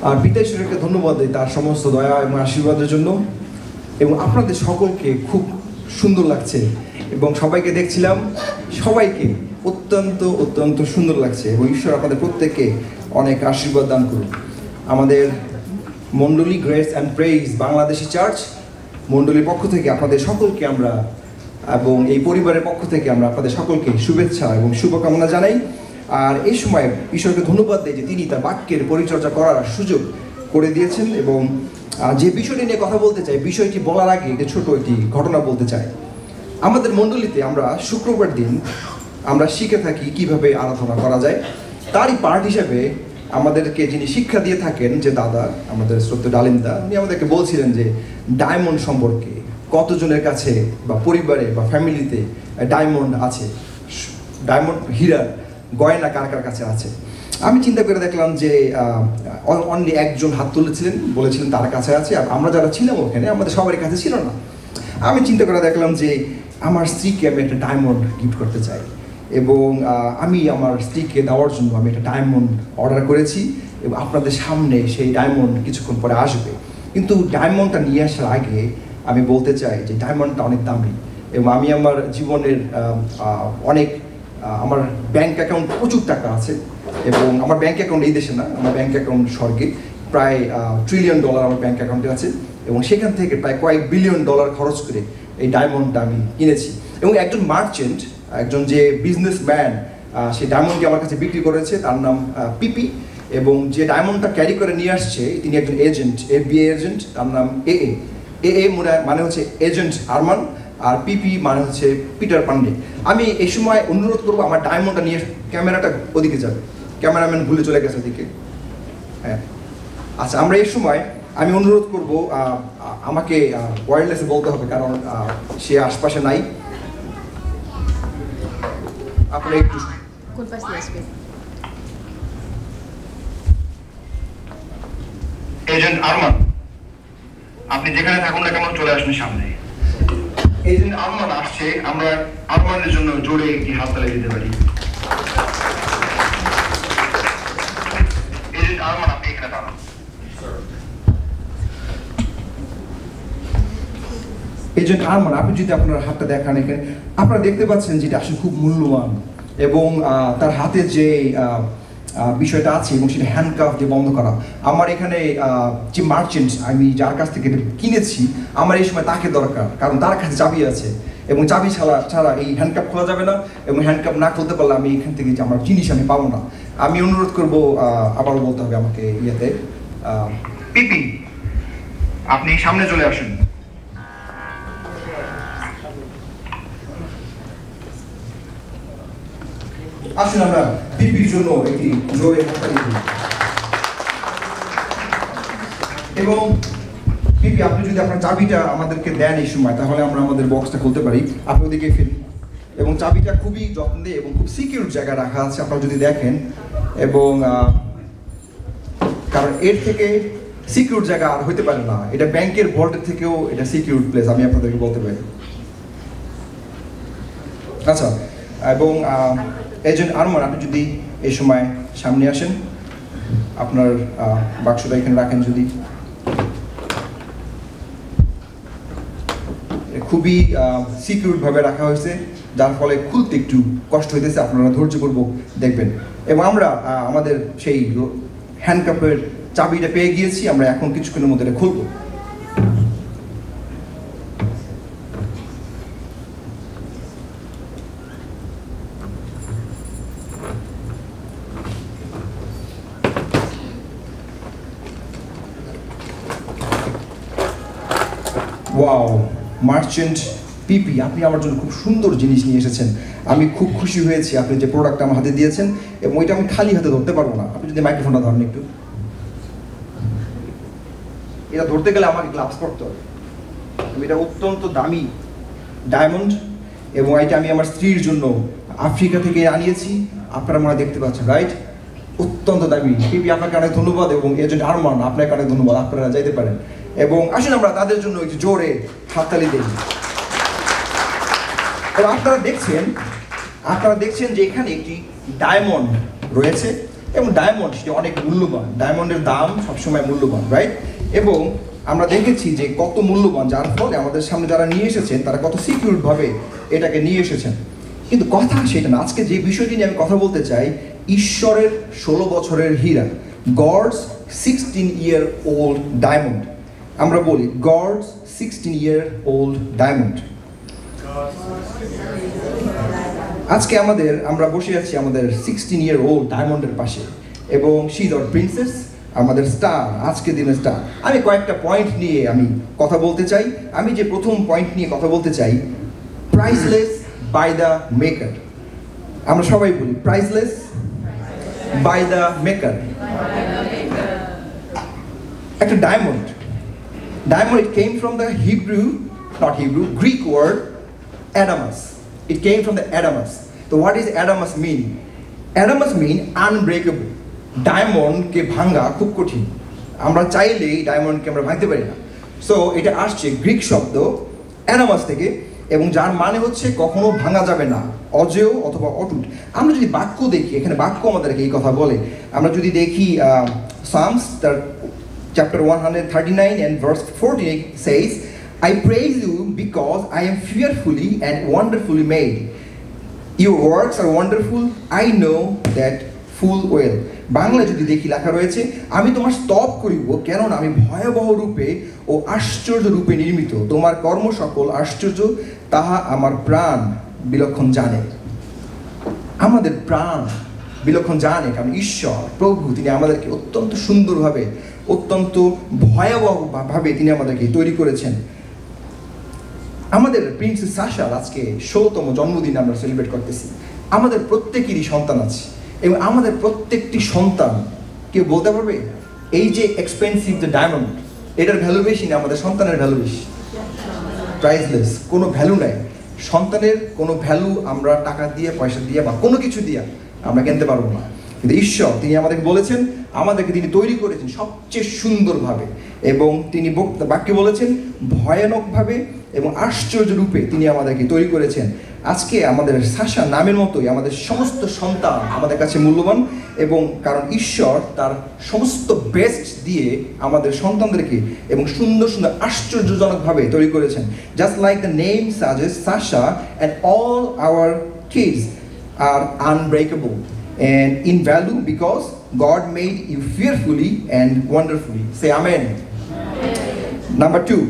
আর পিতা ঈশ্বরকে ধন্যবাদ দিই তার সমস্ত দয়া এবং আশীর্বাদের জন্য। এবং আপনাদের সকলকে খুব সুন্দর লাগছে এবং সবাইকে দেখছিলাম, সবাইকে অত্যন্ত অত্যন্ত সুন্দর লাগছে এবং ঈশ্বর আপনাদের প্রত্যেককে অনেক আশীর্বাদ দান করুন। আমাদের মণ্ডলী grace and praise Bangladeshi church মণ্ডলীর পক্ষ থেকে আপনাদের সকলকে আমরা এবং এই পরিবারের পক্ষ থেকে আমরা আপনাদের সকলকে শুভেচ্ছা এবং শুভকামনা জানাই। আর এই সময় ঈশ্বরকে ধন্যবাদ দিই যে তিনি তার বাক্যের পরিচর্যা করার সুযোগ করে দিয়েছেন। এবং যে বিষয়টি নিয়ে কথা বলতে চাই, বিষয়টি বলার আগে একটি ছোট একটি ঘটনা বলতে চাই। আমাদের মণ্ডলীতে আমরা শুক্রবার দিন আমরা শিখে থাকি কিভাবে আরাধনা করা যায়। তারই পার্ট হিসেবে আমাদেরকে যিনি শিক্ষা দিয়ে থাকেন, যে দাদা আমাদের শ্রদ্ধেয় ডালিমদা, উনি আমাদেরকে বলছিলেন যে ডায়মন্ড সম্পর্কে কতজনের কাছে বা পরিবারে বা ফ্যামিলিতে ডায়মন্ড আছে, ডায়মন্ড হীরা গয়না কার কার কাছে আছে। আমি চিন্তা করে দেখলাম যে অনলি একজন হাত তুলেছিলেন, বলেছিলেন তার কাছে আছে, আর আমরা যারা ছিলাম ওখানে আমাদের সবারই কাছে ছিল না। আমি চিন্তা করে দেখলাম যে আমার স্ত্রীকে আমি একটা ডায়মন্ড গিফট করতে চাই এবং আমি আমার স্ত্রীকে দেওয়ার জন্য আমি একটা ডায়মন্ড অর্ডার করেছি এবং আপনাদের সামনে সেই ডায়মন্ড কিছুক্ষণ পরে আসবে। কিন্তু ডায়মন্ডটা নিয়ে আসার আগে আমি বলতে চাই যে ডায়মন্ডটা অনেক দামি এবং আমি আমার জীবনের অনেক আমার ব্যাংক অ্যাকাউন্ট প্রচুর টাকা আছে এবং আমার ব্যাংক অ্যাকাউন্ট এই দেশে না, আমার ব্যাংক অ্যাকাউন্ট স্বর্গে, প্রায় $1 ট্রিলিয়ন আমার ব্যাংক অ্যাকাউন্টে আছে এবং সেখান থেকে প্রায় কয়েক $1 বিলিয়ন খরচ করে এই ডায়মন্ডটা আমি কিনেছি। এবং একজন মার্চেন্ট, একজন যে বিজনেসম্যান, সেই ডায়মন্ডটি আমার কাছে বিক্রি করেছে, তার নাম পিপি। এবং যে ডায়মন্ডটা ক্যারি করে নিয়ে আসছে তিনি একজন এজেন্ট, FBI এজেন্ট, তার নাম AA মানে হচ্ছে এজেন্ট আরমান, আর পিপি মানে হচ্ছে পিটার পান্ডে। আমি এই সময় অনুরোধ করবো আমার ডায়মন্ডটা নিয়ে, ক্যামেরাটা ওদিকে যাবে, ক্যামেরাম্যান ভুলে চলে গেছে ওদিকে। হ্যাঁ, আচ্ছা, আমরা এই সময় আমি অনুরোধ করব আমাকে ওয়্যারলেসে বলতে হবে কারণ সে আশপাশে নাই। আপনি একটু এজেন্ট আরমান, আপনি যেখানে থাকুন না কেমন চলে আসুন সামনে। এজেন্ট আরমান আসছে, আমরা আরমানের জন্য জোরে একটি হাততালি দিতে পারি। এজেন্ট আরমান, আপনি এখানে দাঁড়ান। এজেন্ট আরমান, আপনি যদি আপনার হাতটা দেখান, এখানে আপনারা দেখতে পাচ্ছেন যেটা আসলে খুব মূল্যবান এবং তার হাতে যে বিষয়টা আছে এবং সেটা হ্যান্ডকাফ দিয়ে বন্ধ করা। আমার এখানে যে মার্চেন্ট, আমি যার কাছ থেকে কিনেছি, আমার এই সময় তাকে দরকার কারণ তার কাছে চাবি আছে এবং চাবি ছাড়া এই হ্যান্ডকাপ খোলা যাবে না এবং হ্যান্ডকাপ না খুলতে পারলে আমি এখান থেকে যে আমার জিনিস আমি পাবো না। আমি অনুরোধ করব, আবারও বলতে হবে আমাকে ইয়েতে, পিপি আপনি সামনে চলে আসুন। আসুন আমরা পিপির জন্য একটি জোরে হাততালি দিই। এবং পিপি, আপনি যদি আপনার চাবিটা আমাদেরকে দেন এই সময়, তাহলে আমরা আমাদের বক্সটা খুলতে পারি। আপনি ওদিকে ফিরুন এবং চাবিটা খুবই যত্নে এবং খুব সিকিউর জায়গায় রাখা আছে, আপনারা যদি দেখেন। এবং কারণ এর থেকে সিকিউর জায়গা আর হইতে পারে না, এটা ব্যাংকের ভল্টের থেকেও এটা সিকিউর প্লেস, আমি আপনাদেরকে বলতে পারি। আচ্ছা, এবং এজেন্ট আরমান, আপনি যদি এই সময় সামনে আসেন, আপনার বাক্সটা এখানে রাখেন। যদি খুবই সিকিউরভাবে রাখা হয়েছে, যার ফলে খুলতে একটু কষ্ট হইতেছে, আপনারা ধৈর্যপূর্বক দেখবেন। এবং আমরা আমাদের সেই হ্যান্ডকাপের চাবিটা পেয়ে গিয়েছি, আমরা এখন কিছুক্ষণের মধ্যে এটা খুলবো। ওয়াও, মার্চেন্ট পিপি, আপনি আমার জন্য খুব সুন্দর জিনিস নিয়ে এসেছেন। আমি খুব খুশি হয়েছি আপনি যে প্রোডাক্টটা আমার হাতে দিয়েছেন এবং ওইটা আমি খালি হাতে ধরতে পারবো না। আপনি যদি মাইক্রোফোনটা ধরেন একটু, এটা ধরতে গেলে আমাকে গ্লাভস পরতে হবে। এটা অত্যন্ত দামি ডায়মন্ড এবং এটা আমি আমার স্ত্রীর জন্য আফ্রিকা থেকে আনিয়েছি, আপনারা মনে দেখতে পাচ্ছেন, রাইট? অত্যন্ত দামি। পিপি, আপনাকে অনেক ধন্যবাদ এবং এজেন্ট আরমান, আপনাকে অনেক ধন্যবাদ। আপনারা যাইতে পারেন এবং আসুন আমরা তাদের জন্য একটু জোরে হাততালি দিই। আপনারা দেখছেন যে এখানে একটি ডায়মন্ড রয়েছে এবং ডায়মন্ড সেটা অনেক মূল্যবান, ডায়মন্ডের দাম সবসময় মূল্যবান, রাইট? এবং আমরা দেখেছি যে কত মূল্যবান, যার ফলে আমাদের সামনে যারা নিয়ে এসেছেন তারা কত সিকিউরভাবে এটাকে নিয়ে এসেছেন। কিন্তু কথা সেটা না, আজকে যে বিষয়টি নিয়ে আমি কথা বলতে চাই, ঈশ্বরের 16 বছরের হীরা, গডস 16-year-old ডায়মন্ড। আমরা বলি গডস 16-year-old ডায়মন্ড। আজকে আমরা বসে আছি আমাদের 16-year-old ডায়মন্ডের পাশে, এবং শি ইজ আওয়ার প্রিন্সেস, আমাদের স্টার, আজকে দিনের স্টার। আমি কয়েকটা পয়েন্ট নিয়ে আমি কথা বলতে চাই। আমি যে প্রথম পয়েন্ট নিয়ে কথা বলতে চাই, প্রাইসলেস বাই দ্য মেকার। আমরা সবাই বলি প্রাইসলেস বাই দ্য মেকার। একটা diamond, it came from the Greek word adamas. It came from the adamas. So what does adamas mean? Adamas mean unbreakable. ডায়মন্ডকে ভাঙা খুব কঠিন, আমরা চাইলেই ডায়মন্ডকে আমরা ভাঙতে পারি না। সো এটা আসছে গ্রিক শব্দ অ্যাডামাস থেকে, এবং যার মানে হচ্ছে কখনো ভাঙা যাবে না, অজেয় অথবা অটুট। আমরা যদি বাক্য দেখি, এখানে বাক্য আমাদেরকে এই কথা বলে। আমরা যদি দেখি সামস তার chapter 139 and verse 14 says, I praise you because I am fearfully and wonderfully made. Your works are wonderful, I know that full well. Bangla যদি দেখি লেখা রয়েছে, আমি তোমার স্তব করিব, কেননা আমি ভয়াবহ রূপে ও আশ্চর্য রূপে নির্মিত। তোমার কর্ম সকল আশ্চর্য, তাহা আমার প্রাণ বিলক্ষণ জানে। আমাদের প্রাণ বিলক্ষণ জানে, কারণ ঈশ্বর প্রভু তিনি আমাদেরকে অত্যন্ত সুন্দরভাবে, অত্যন্ত ভয়াবহভাবে তিনি আমাদেরকে তৈরি করেছেন। আমাদের প্রিন্সেস সাশার আজকে 16তম জন্মদিন আমরা সেলিব্রেট করতেছি। আমাদের প্রত্যেকেরই সন্তান আছে, এবং আমাদের প্রত্যেকটি সন্তান, কেউ বলতে পারবে এই যে এক্সপেন্সিভ যে ডায়মন্ড, এটার ভ্যালু বেশি না আমাদের সন্তানের ভ্যালু বেশি? প্রাইসলেস, কোনো ভ্যালু নাই সন্তানের, কোনো ভ্যালু আমরা টাকা দিয়ে, পয়সা দিয়ে বা কোনো কিছু দিয়ে আমরা কিনতে পারবো না। কিন্তু ঈশ্বর তিনি আমাদেরকে বলেছেন, আমাদেরকে তিনি তৈরি করেছেন সবচেয়ে সুন্দরভাবে, এবং তিনি বাক্যে বলেছেন ভয়ানকভাবে এবং আশ্চর্য রূপে তিনি আমাদেরকে তৈরি করেছেন। আজকে আমাদের সাশা নামের মতোই আমাদের সমস্ত সন্তান আমাদের কাছে মূল্যবান, এবং কারণ ঈশ্বর তার সমস্ত বেস্ট দিয়ে আমাদের সন্তানদেরকে এবং সুন্দর সুন্দর আশ্চর্যজনকভাবে তৈরি করেছেন। Just like the name suggest, Sasha and all our kids are unbreakable and in value because God made you fearfully and wonderfully. Say amen. Number 2,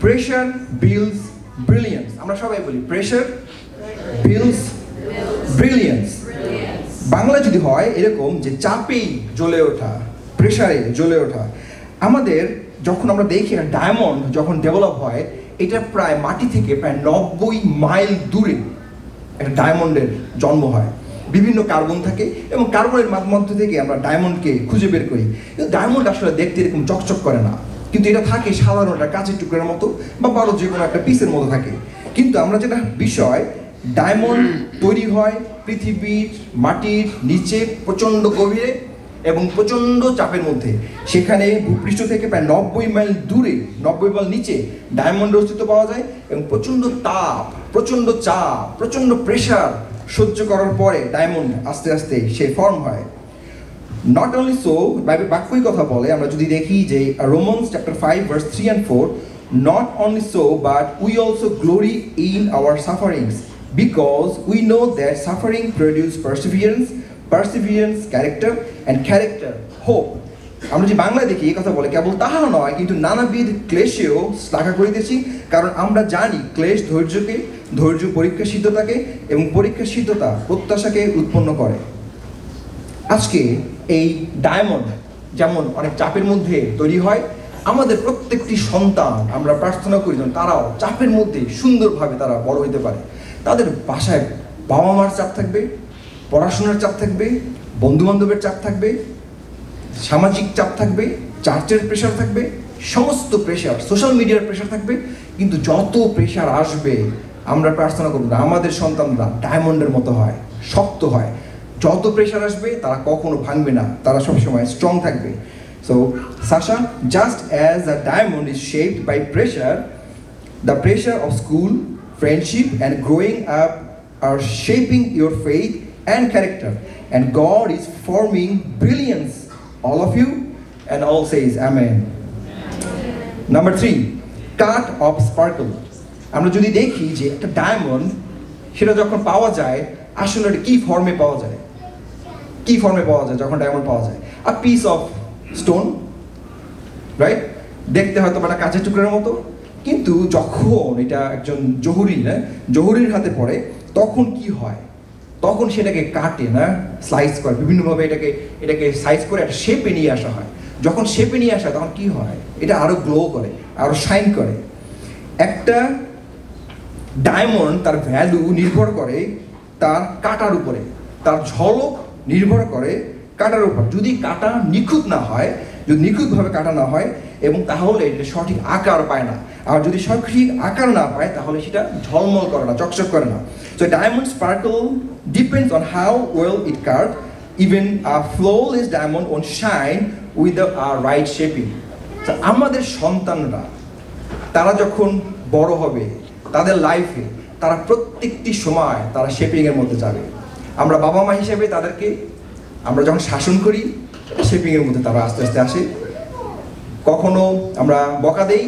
pressure builds brilliance. আমরা সবাই বলি pressure builds brilliance. বাংলা যদি হয় এরকম যে চাপেই জ্বলে ওঠা, প্রেসারে জ্বলে ওঠা। আমাদের যখন আমরা দেখি ডায়মন্ড যখন ডেভেলপ হয়, এটা প্রায় মাটি থেকে প্রায় 90 মাইল দূরে একটা ডায়মন্ডের জন্ম হয়। বিভিন্ন কার্বন থাকে, এবং কার্বনের মধ্য থেকে আমরা ডায়মন্ডকে খুঁজে বের করি। কিন্তু ডায়মন্ড আসলে দেখতে এরকম চকচক করে না, কিন্তু এটা থাকে সাধারণ একটা কাঁচের টুকরার মতো বা বড় যে কোনো একটা পিসের মতো থাকে। কিন্তু আমরা যেটা বিষয়, ডায়মন্ড তৈরি হয় পৃথিবীর মাটির নিচে প্রচণ্ড গভীরে এবং প্রচণ্ড চাপের মধ্যে। সেখানে ভূপৃষ্ঠ থেকে প্রায় 90 মাইল দূরে, 90 মাইল নিচে ডায়মন্ডের অস্তিত্ব পাওয়া যায়, এবং প্রচণ্ড তাপ, প্রচণ্ড চাপ, প্রচণ্ড প্রেশার সহ্য করার পরে ডায়মন্ড আস্তে আস্তে সে ফর্ম হয়। নট অনলি সো, বাইবেল বাক্যই কথা বলে, আমরা যদি দেখি যে romance chapter 5 verse 3 and 4, not only so but we also glory in our sufferings because we know that suffering produce perseverance, perseverance character, and character hope. আমরা যে বাংলায় দেখি এই কথা বলে, কেবল তাহা নয় কিন্তু নানাবিধ ক্লেশেও শ্লাঘা করিতেছি, কারণ আমরা জানি ক্লেশ ধৈর্য পরীক্ষা সিদ্ধতাকে, এবং পরীক্ষা সিদ্ধতা প্রত্যাশাকে উৎপন্ন করে। আজকে এই ডায়মন্ড যেমন অনেক চাপের মধ্যে তৈরি হয়, আমাদের প্রত্যেকটি সন্তান আমরা প্রার্থনা করি যেন তারাও চাপের মধ্যে সুন্দরভাবে তারা বড় হতে পারে। তাদের বাসায় বাবা মার চাপ থাকবে, পড়াশোনার চাপ থাকবে, বন্ধুবান্ধবের চাপ থাকবে, সামাজিক চাপ থাকবে, চার্চের প্রেশার থাকবে, সমস্ত প্রেশার, সোশ্যাল মিডিয়ার প্রেশার থাকবে। কিন্তু যত প্রেশার আসবে, আমরা প্রার্থনা করব আমাদের সন্তানরা ডায়মন্ডের মতো হয়, শক্ত হয়। যত প্রেশার আসবে তারা কখনো ভাঙবে না, তারা সবসময় স্ট্রং থাকবে। So Sasha, just as a diamond is shaped by pressure, the pressure of school, friendship, and growing up are shaping your faith, and character, and God is forming brilliance all of you, and all says amen. Number 3, cut of sparkle. আমরা যদি দেখি যে একটা diamond সেটা যখন পাওয়া যায় আসলে এটা কি ফর্মে পাওয়া যায়, কি ফর্মে পাওয়া যায় যখন ডায়মন্ড পাওয়া যায়? A piece of stone, right? দেখতে হয়তো একটা কাঁচের টুকরার মতো, কিন্তু যখন এটা একজন জহুরির হাতে পড়ে তখন কি হয়? তখন সেটাকে কাটে না, স্লাইস করে বিভিন্নভাবে, এটাকে সাইজ করে একটা শেপে নিয়ে আসা হয়। যখন শেপে নিয়ে আসা তখন কি হয়? এটা আরো গ্লো করে, আরো শাইন করে। একটা ডায়মন্ড তার ভ্যালু নির্ভর করে তার কাটার উপরে, তার ঝলক নির্ভর করে কাটার উপর। যদি কাটা নিখুঁত না হয়, যদি নিখুঁতভাবে কাটা না হয় এবং তাহলে এটা সঠিক আকার পায় না, আর যদি সঠিক আকার না পায় তাহলে সেটা ঝলমল করে না, চকচক করে না। So diamond sparkle depends on how well it cut. Even a flawless diamond won't shine with the right shaping. আমাদের সন্তানরা তারা যখন বড় হবে তাদের লাইফে তারা প্রত্যেকটি সময় তারা শেপিংয়ের মধ্যে যাবে। আমরা বাবা মা হিসেবে তাদেরকে আমরা যখন শাসন করি শেপিংয়ের মধ্যে তারা আস্তে আস্তে আসে। কখনো আমরা বকা দেই,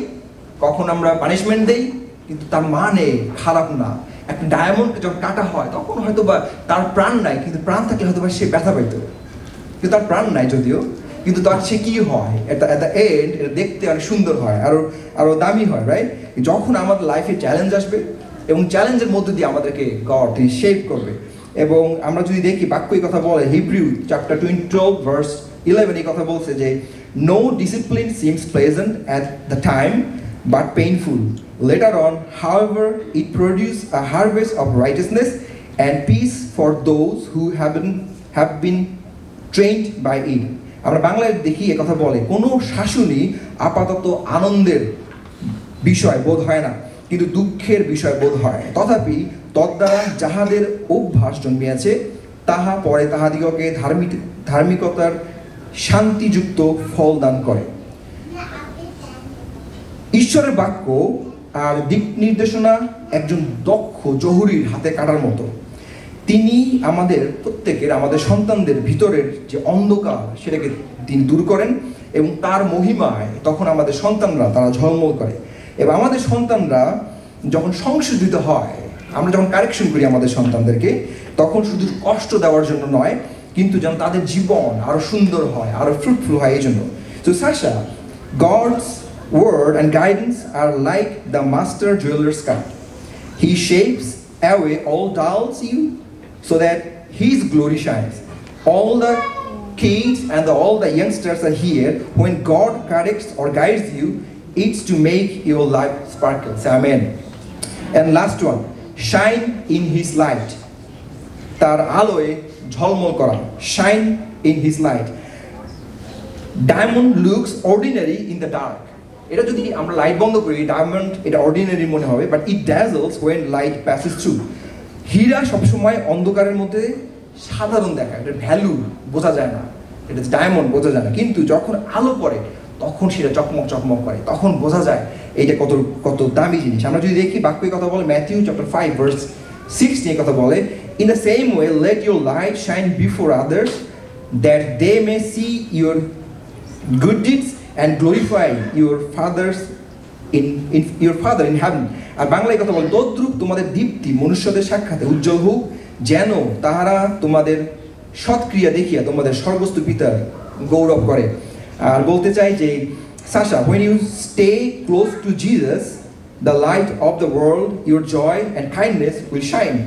কখনো আমরা পানিশমেন্ট দেই, কিন্তু তার মানে খারাপ না। একটা ডায়মন্ডকে যখন কাটা হয় তখন হয়তো বা তার প্রাণ নাই, কিন্তু প্রাণ থাকলে হয়তো বা সে ব্যথা পাইত, কিন্তু তার প্রাণ নাই যদিও, কিন্তু তার সে কি হয়, এটা এট দ্য এন্ড এটা দেখতে অনেক সুন্দর হয়, আরো দামি হয়, রাইট? যখন আমাদের লাইফে চ্যালেঞ্জ আসবে এবং চ্যালেঞ্জের মধ্যে দিয়ে আমাদেরকে গড তিনি শেপ করবে। এবং আমরা যদি দেখি বাক্য এই কথা বলে, হিব্রু চ্যাপ্টার 12 ভার্স 11 এই কথা বলছে যে no discipline seems pleasant at the time but painful, later on however it produces a harvest of righteousness and peace for those who have been trained by it. আমরা বাংলায় দেখি এই কথা বলে, কোনো শাসনই আপাতত আনন্দের বিষয় বোধ হয় না, কিন্তু দুঃখের বিষয় বোধ হয়। তথাপি তদ্বারা যাহাদের অভ্যাস জন্মিয়াছে তাহা পরে তাহাদিগকে ধার্মিকতার শান্তিযুক্ত ফল দান করে। ঈশ্বরের বাক্য আর দিক নির্দেশনা একজন দক্ষ জহুরির হাতে কাটার মতো। তিনি আমাদের প্রত্যেকের, আমাদের সন্তানদের ভিতরের যে অন্ধকার সেটাকে তিনি দূর করেন এবং তার মহিমায় তখন আমাদের সন্তানরা তারা ঝলমল করে। এবং আমাদের সন্তানরা যখন সংশোধিত হয়, আমরা যখন কারেকশন করি আমাদের সন্তানদেরকে, তখন শুধু কষ্ট দেওয়ার জন্য নয়, কিন্তু যেন তাদের জীবন আরো সুন্দর হয়, আরো ফ্রুটফুল হয় এই জন্য। So Sasha, God's word and guidance are like the master jeweler's cut. He shapes away all dulls you so that his glory shines. All the kids and all the youngsters are here. When God corrects or guides you, it's to make your life sparkle. Say amen. And last one, shine in his light. Tar aloe ঝলমল করা, shine in his light. Diamond looks ordinary in the dark. এটা যদি আমরা light বন্ধ করি, diamond এটা ordinary মনে হবে, but it dazzles when light passes through. হীরা সবসময় অন্ধকারের মধ্যে সাধারণ দেখায়, এটার ভ্যালু বোঝা যায় না, এটা ডায়মন্ড বোঝা যায় না, কিন্তু যখন আলো পড়ে তখন সেটা চকমক চকমক করে, তখন বোঝা যায় এইটা কত কত দামি জিনিস। আমরা যদি দেখি বাক্য কথা বলে, ম্যাথিউ চ্যাপ্টার 5 ভার্স 16 কথা বলে, in the same way let your light shine before others that they may see your good deeds and glorify your father in heaven. আর বাংলায় কথা বলে, তদ্রূপ তোমাদের দীপ্তি মনুষ্যদের সাক্ষাতে উজ্জ্বল হোক, যেন তাহারা তোমাদের সৎক্রিয়া দেখিয়া তোমাদের স্বর্গস্থ পিতার গৌরব করে। আর বলতে চাই যে Sasha, when you stay close to Jesus, the light of the world, your joy and kindness will shine,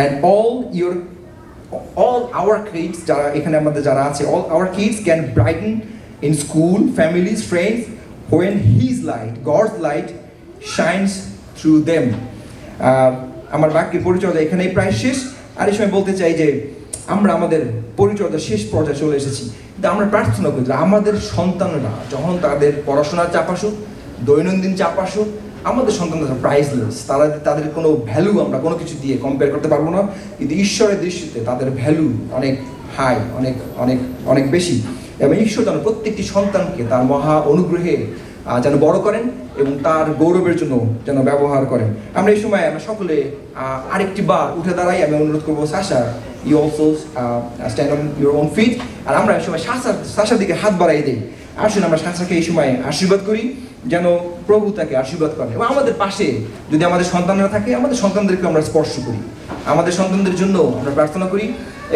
and all our kids যারা এখানে আমাদের যারা আছে, all our kids can brighten in school, families, friends, when his light, God's light shines through them. আমার বাক্যের পরিচর্যা এখানেই প্রায় শেষ। আর এই সময় বলতে চাই যে আমরা আমাদের পরিচর্যা শেষ পর্যায়ে চলে এসেছি, কিন্তু আমরা প্রার্থনা করি আমাদের সন্তানরা যখন তাদের পড়াশোনার চাপ আসুক, দৈনন্দিন চাপ আসুক, আমাদের সন্তানরা প্রাইসলেস, তাদের কোনো ভ্যালু আমরা কোনো কিছু দিয়ে কম্পেয়ার করতে পারবো না, কিন্তু ঈশ্বরের দৃষ্টিতে তাদের ভ্যালু অনেক হাই, অনেক অনেক অনেক বেশি। এবং ঈশ্বর যেন প্রত্যেকটি সন্তানকে তার মহা অনুগ্রহে যেন বড় করেন এবং তার গৌরবের জন্য যেন ব্যবহার করেন। আমরা এই সময় আমরা সকলে আরেকটি বার উঠে দাঁড়াই। আমি অনুরোধ করবো Sasha, you also stand on your own feet. আর আমরা এই সময় সাশার দিকে হাত বাড়াই দিই। আসুন আমরা সাশাকে এই সময় আশীর্বাদ করি, যেন প্রভু তাকে আশীর্বাদ করেন। এবং আমাদের পাশে যদি আমাদের সন্তানরা থাকে, আমাদের সন্তানদেরকে আমরা স্পর্শ করি, আমাদের সন্তানদের জন্য আমরা প্রার্থনা করি,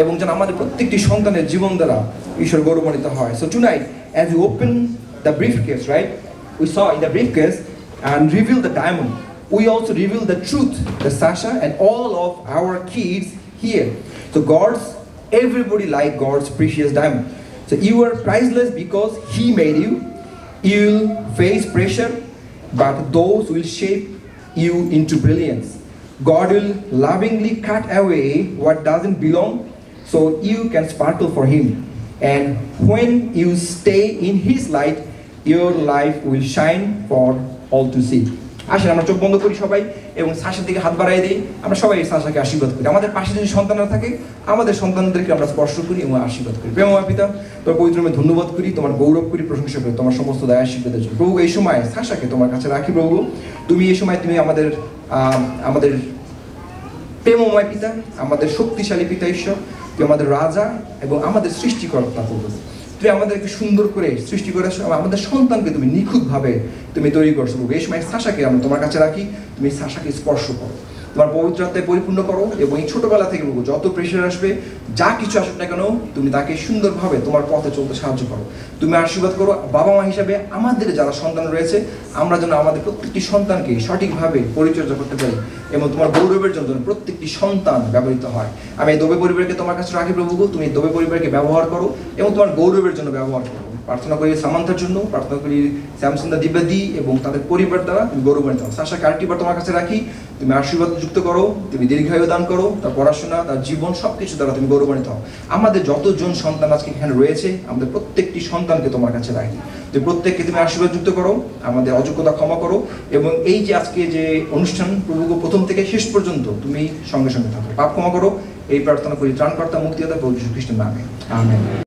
এবং যেন আমাদের প্রত্যেকটি সন্তানের জীবন দ্বারা ঈশ্বর গৌরবান্বিত হয়। So tonight, as you open the briefcase, right? We saw in the briefcase and reveal the diamond. We also reveal the truth that Sasha and all of our kids here. So everybody like God's precious diamond. So you are priceless because He made you. You'll face pressure, but those will shape you into brilliance. God will lovingly cut away what doesn't belong so you can sparkle for Him. And when you stay in His light, your life will shine for all to see. আসেন আমরা চোখ বন্ধ করি সবাই এবং সাশার দিকে হাত বাড়াই দিই। আমরা সবাই সাশাকে আশীর্বাদ করি। আমাদের পাশে যদি সন্তানরা থাকে, আমাদের সন্তানদেরকে আমরা স্পর্শ করি এবং আশীর্বাদ করি। প্রেমময় পিতা, তোমার পবিত্র নামে ধন্যবাদ করি, তোমার গৌরব করি, প্রশংসা করি তোমার সমস্ত দয়া আশীর্বাদের জন্য। প্রভু, এই সময় সাশাকে তোমার কাছে রাখি। প্রভু, তুমি এই সময় তুমি আমাদের প্রেমময় পিতা, আমাদের শক্তিশালী পিতা ঈশ্বর, তুমি আমাদের রাজা এবং আমাদের সৃষ্টিকর্তা। প্রভু, তুমি আমাদেরকে সুন্দর করে সৃষ্টি করেছো, আমাদের সন্তানকে তুমি নিখুঁতভাবে তুমি তৈরি করছো। প্রভু, এই সময় সাশাকে আমরা তোমার কাছে রাখি, তুমি সাশাকে স্পর্শ করো, তোমার পবিত্র আত্মায় পরিপূর্ণ করো, এবং এই ছোটবেলা থেকে প্রভু যত প্রেশার আসবে, যা কিছু আসুক না কেন, তুমি তাকে সুন্দরভাবে তোমার পথে চলতে সাহায্য করো। তুমি আশীর্বাদ করো। বাবা মা হিসাবে আমাদের যারা সন্তান রয়েছে, আমরা যেন আমাদের প্রত্যেকটি সন্তানকে সঠিকভাবে পরিচর্যা করতে পারি এবং তোমার গৌরবের জন্য প্রত্যেকটি সন্তান ব্যবহৃত হয়। আমি এই দোবে পরিবারকে তোমার কাছে রাখি। প্রভু, তুমি এই দোবে পরিবারকে ব্যবহার করো এবং তোমার গৌরবের জন্য ব্যবহার করো। প্রার্থনা করি সামান্থার জন্য, প্রার্থনা করি স্যামসুন্দা দিব্যাদি এবং তাদের পরিবার দ্বারা তুমি গৌরবান্বিত হও। সাশাকে আরেকটিবার তোমার কাছে রাখি, তুমি আশীর্বাদ যুক্ত করো, তুমি দীর্ঘায়ু দান করো, তার পড়াশোনা, তার জীবন সবকিছু দ্বারা তুমি গৌরবান্বিত হও। আমাদের যতজন সন্তান আজকে এখানে রয়েছে, আমাদের প্রত্যেকটি সন্তানকে তোমার কাছে রাখি। তুমি প্রত্যেককে তুমি আশীর্বাদ যুক্ত করো, আমাদের অযোগ্যতা ক্ষমা করো, এবং এই যে আজকে যে অনুষ্ঠান প্রভু প্রথম থেকে শেষ পর্যন্ত তুমি সঙ্গে সঙ্গে থাকো। পাপ ক্ষমা করো, এই প্রার্থনা করি ত্রাণকর্তা মুক্তিদাতা প্রভু যীশু খ্রিস্টের নামে, আমেন।